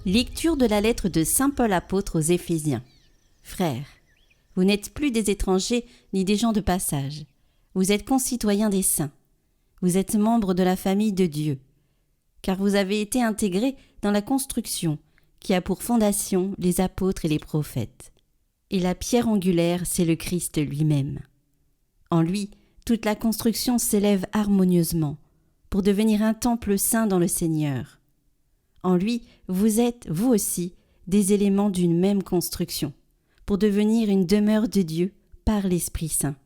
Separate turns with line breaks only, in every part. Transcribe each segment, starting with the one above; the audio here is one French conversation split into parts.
Lecture de la lettre de saint Paul apôtre aux Éphésiens. Frères, vous n'êtes plus des étrangers ni des gens de passage. Vous êtes concitoyens des saints. Vous êtes membres de la famille de Dieu. Car vous avez été intégrés dans la construction qui a pour fondation les apôtres et les prophètes. Et la pierre angulaire, c'est le Christ lui-même. En lui, toute la construction s'élève harmonieusement pour devenir un temple saint dans le Seigneur. En lui, vous êtes, vous aussi, des éléments d'une même construction, pour devenir une demeure de Dieu par l'Esprit Saint.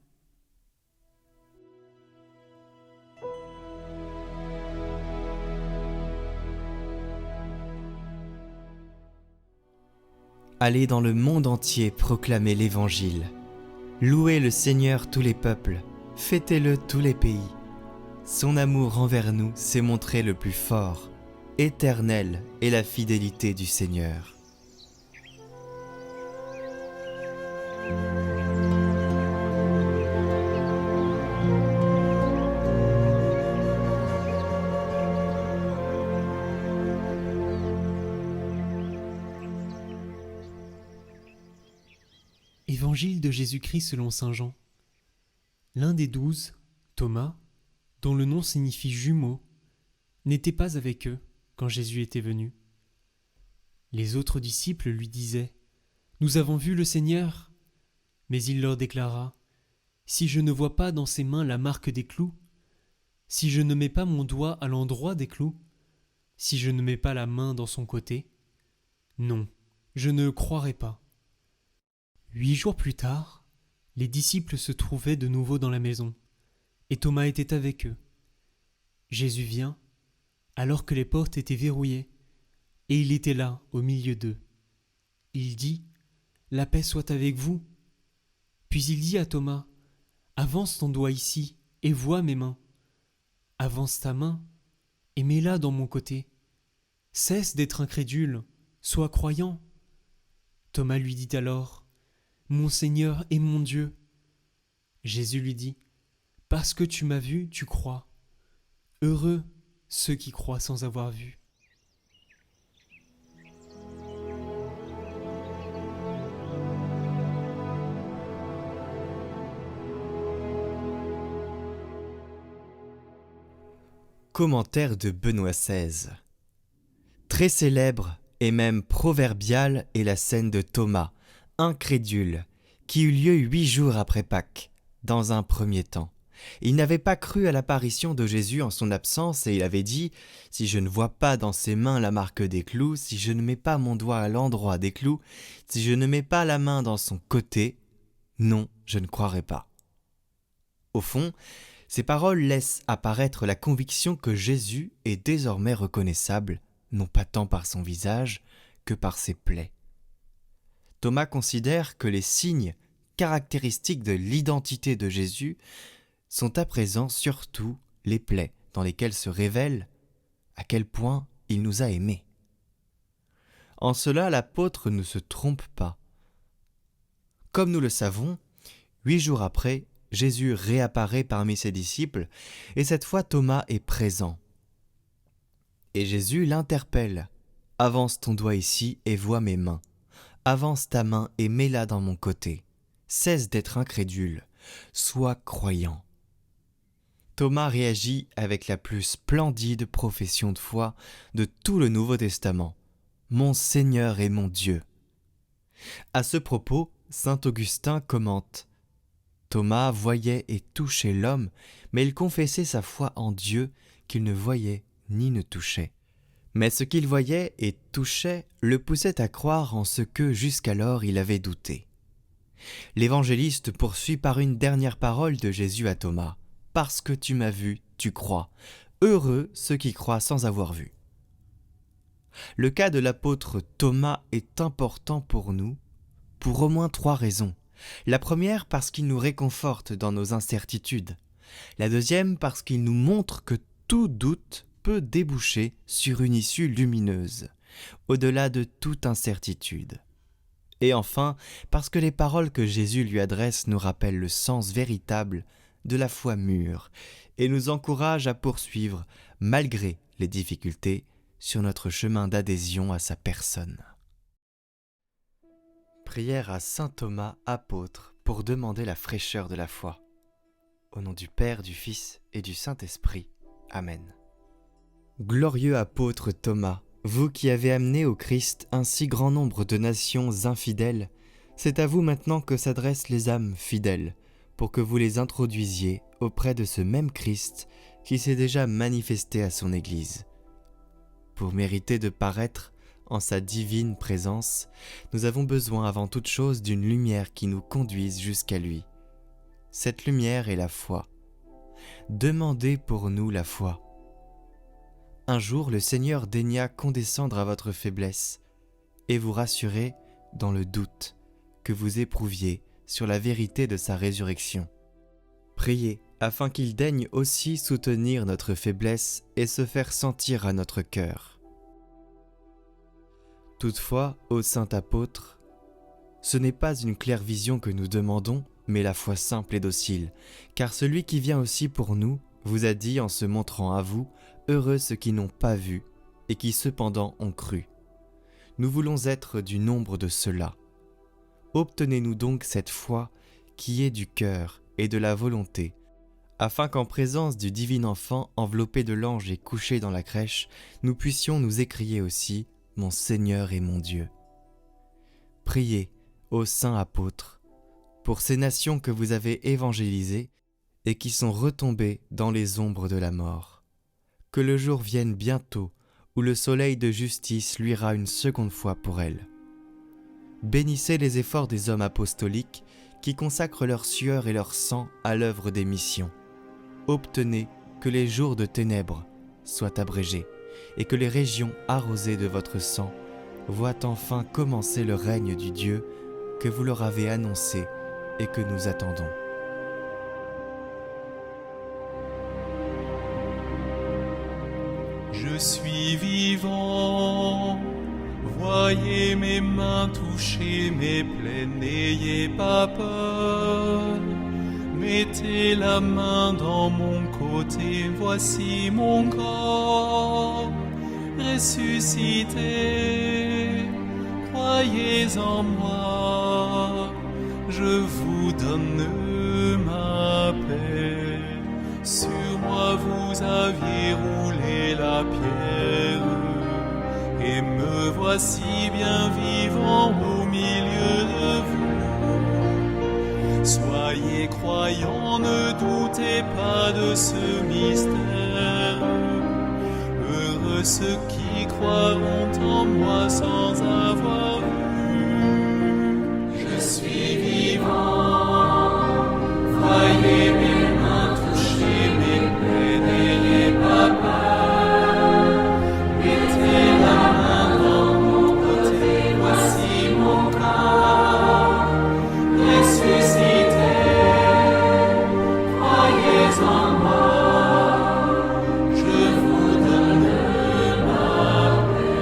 Allez dans le monde entier proclamer l'Évangile. Louez le Seigneur tous les peuples, fêtez-le tous les pays. Son amour envers nous s'est montré le plus fort. Éternelle est la fidélité du Seigneur.
Évangile de Jésus-Christ selon saint Jean. L'un des 12, Thomas, dont le nom signifie jumeau, n'était pas avec eux quand Jésus était venu. Les autres disciples lui disaient « Nous avons vu le Seigneur !» Mais il leur déclara « Si je ne vois pas dans ses mains la marque des clous, si je ne mets pas mon doigt à l'endroit des clous, si je ne mets pas la main dans son côté, non, je ne croirai pas. » 8 jours plus tard, les disciples se trouvaient de nouveau dans la maison, et Thomas était avec eux. Jésus vient, alors que les portes étaient verrouillées, et il était là, au milieu d'eux. Il dit « La paix soit avec vous !» Puis il dit à Thomas « Avance ton doigt ici, et vois mes mains. Avance ta main, et mets-la dans mon côté. Cesse d'être incrédule, sois croyant. » Thomas lui dit alors « Mon Seigneur et mon Dieu !» Jésus lui dit « Parce que tu m'as vu, tu crois. Heureux ceux qui croient sans avoir vu. »
Commentaire de Benoît XVI. Très célèbre et même proverbiale est la scène de Thomas, incrédule, qui eut lieu 8 jours après Pâques, dans un premier temps. Il n'avait pas cru à l'apparition de Jésus en son absence et il avait dit « Si je ne vois pas dans ses mains la marque des clous, si je ne mets pas mon doigt à l'endroit des clous, si je ne mets pas la main dans son côté, non, je ne croirai pas. » Au fond, ces paroles laissent apparaître la conviction que Jésus est désormais reconnaissable, non pas tant par son visage que par ses plaies. Thomas considère que les signes caractéristiques de l'identité de Jésus sont à présent surtout les plaies dans lesquelles se révèle à quel point il nous a aimés. En cela, l'apôtre ne se trompe pas. Comme nous le savons, 8 jours après, Jésus réapparaît parmi ses disciples et cette fois Thomas est présent. Et Jésus l'interpelle. « Avance ton doigt ici et vois mes mains. Avance ta main et mets-la dans mon côté. Cesse d'être incrédule. Sois croyant. » Thomas réagit avec la plus splendide profession de foi de tout le Nouveau Testament. « Mon Seigneur et mon Dieu ». À ce propos, saint Augustin commente « Thomas voyait et touchait l'homme, mais il confessait sa foi en Dieu qu'il ne voyait ni ne touchait. Mais ce qu'il voyait et touchait le poussait à croire en ce que jusqu'alors il avait douté. » L'évangéliste poursuit par une dernière parole de Jésus à Thomas. « Parce que tu m'as vu, tu crois. Heureux ceux qui croient sans avoir vu. » Le cas de l'apôtre Thomas est important pour nous pour au moins 3 raisons. La première parce qu'il nous réconforte dans nos incertitudes. La deuxième parce qu'il nous montre que tout doute peut déboucher sur une issue lumineuse, au-delà de toute incertitude. Et enfin, parce que les paroles que Jésus lui adresse nous rappellent le sens véritable de la foi mûre et nous encouragent à poursuivre, malgré les difficultés, sur notre chemin d'adhésion à sa personne. Prière à saint Thomas, apôtre, pour demander la fraîcheur de la foi. Au nom du Père, du Fils et du Saint-Esprit. Amen. Glorieux apôtre Thomas, vous qui avez amené au Christ un si grand nombre de nations infidèles, c'est à vous maintenant que s'adressent les âmes fidèles, pour que vous les introduisiez auprès de ce même Christ qui s'est déjà manifesté à son Église. Pour mériter de paraître en sa divine présence, nous avons besoin avant toute chose d'une lumière qui nous conduise jusqu'à lui. Cette lumière est la foi. Demandez pour nous la foi. Un jour, le Seigneur daigna condescendre à votre faiblesse et vous rassurer dans le doute que vous éprouviez sur la vérité de sa résurrection. Priez afin qu'il daigne aussi soutenir notre faiblesse et se faire sentir à notre cœur. Toutefois, ô saint apôtre, ce n'est pas une claire vision que nous demandons, mais la foi simple et docile, car celui qui vient aussi pour nous vous a dit en se montrant à vous, heureux ceux qui n'ont pas vu et qui cependant ont cru. Nous voulons être du nombre de ceux-là. Obtenez-nous donc cette foi qui est du cœur et de la volonté, afin qu'en présence du divin enfant enveloppé de l'ange et couché dans la crèche, nous puissions nous écrier aussi « Mon Seigneur et mon Dieu ». Priez, ô saints apôtres, pour ces nations que vous avez évangélisées et qui sont retombées dans les ombres de la mort. Que le jour vienne bientôt où le soleil de justice luira une seconde fois pour elles. Bénissez les efforts des hommes apostoliques qui consacrent leur sueur et leur sang à l'œuvre des missions. Obtenez que les jours de ténèbres soient abrégés et que les régions arrosées de votre sang voient enfin commencer le règne du Dieu que vous leur avez annoncé et que nous attendons.
Je suis vivant, voyez mes mains toucher mes plaies, n'ayez pas peur. Mettez la main dans mon côté, voici mon corps ressuscité. Croyez en moi, je vous donne ma paix. Sur moi vous aviez roulé la pierre, et me voici bien vivant au milieu de vous. Soyez croyants, ne doutez pas de ce mystère. Heureux ceux qui croiront en moi sans avoir vu. Je suis vivant, voyez mes mains toucher mes plaies, n'ayez pas peur. Mettez la main dans mon côté, voici mon corps ressuscité. Croyez en moi, je vous donne ma paix.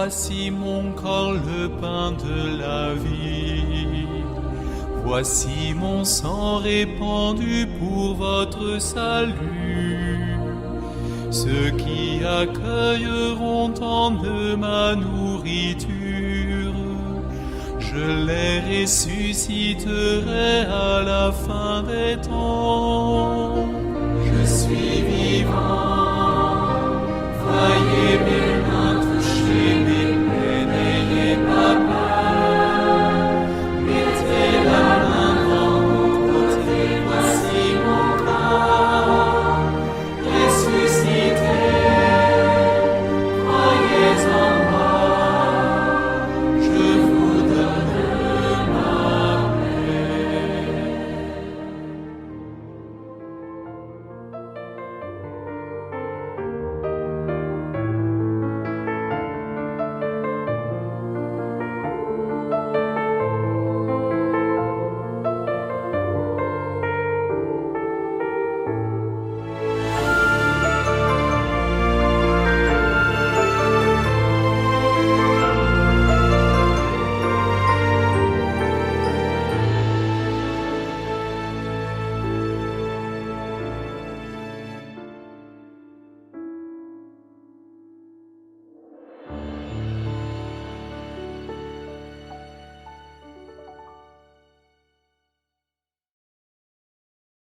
Voici mon corps, le pain de la vie. Voici mon sang répandu pour votre salut. Ceux qui accueilleront en eux ma nourriture, je les ressusciterai à la fin des temps. Je suis vivant,